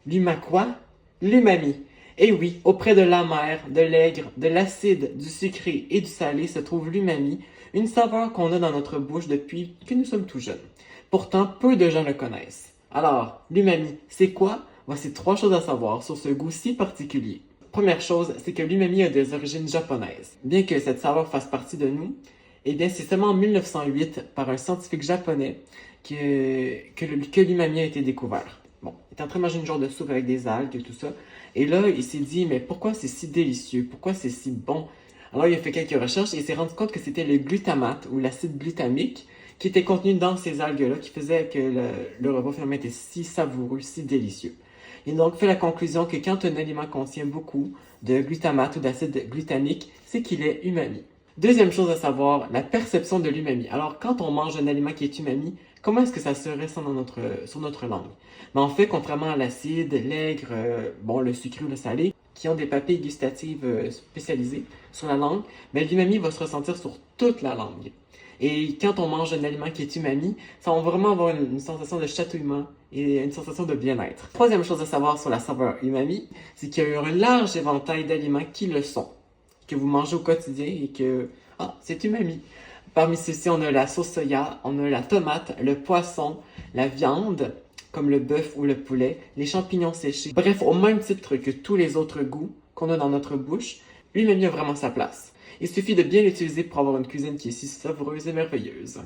L'uma quoi? L'umami. Et oui, auprès de l'amer, de l'aigre, de l'acide, du sucré et du salé se trouve l'umami, une saveur qu'on a dans notre bouche depuis que nous sommes tout jeunes. Pourtant, peu de gens le connaissent. Alors, l'umami, c'est quoi? Voici 3 choses à savoir sur ce goût si particulier. Première chose, c'est que l'umami a des origines japonaises. Bien que cette saveur fasse partie de nous, eh bien, c'est seulement en 1908, par un scientifique japonais, que l'umami a été découvert. Bon, il est en train de manger une genre de soupe avec des algues et tout ça. Et là, il s'est dit, mais pourquoi c'est si délicieux? Pourquoi c'est si bon? Alors, il a fait quelques recherches et il s'est rendu compte que c'était le glutamate ou l'acide glutamique qui était contenu dans ces algues-là qui faisait que le repas finalement était si savoureux, si délicieux. Il a donc fait la conclusion que quand un aliment contient beaucoup de glutamate ou d'acide glutamique, c'est qu'il est umami. Deuxième chose à savoir, la perception de l'umami. Alors, quand on mange un aliment qui est umami, comment est-ce que ça se ressent sur notre langue? Mais en fait, contrairement à l'acide, l'aigre, le sucré ou le salé, qui ont des papilles gustatives spécialisées sur la langue, mais l'umami va se ressentir sur toute la langue. Et quand on mange un aliment qui est umami, ça va vraiment avoir une sensation de chatouillement et une sensation de bien-être. Troisième chose à savoir sur la saveur umami, c'est qu'il y a un large éventail d'aliments qui le sont, que vous mangez au quotidien et que, c'est umami. Parmi ceux-ci, on a la sauce soya, on a la tomate, le poisson, la viande, comme le bœuf ou le poulet, les champignons séchés. Bref, au même titre que tous les autres goûts qu'on a dans notre bouche, l'umami a vraiment sa place. Il suffit de bien l'utiliser pour avoir une cuisine qui est si savoureuse et merveilleuse.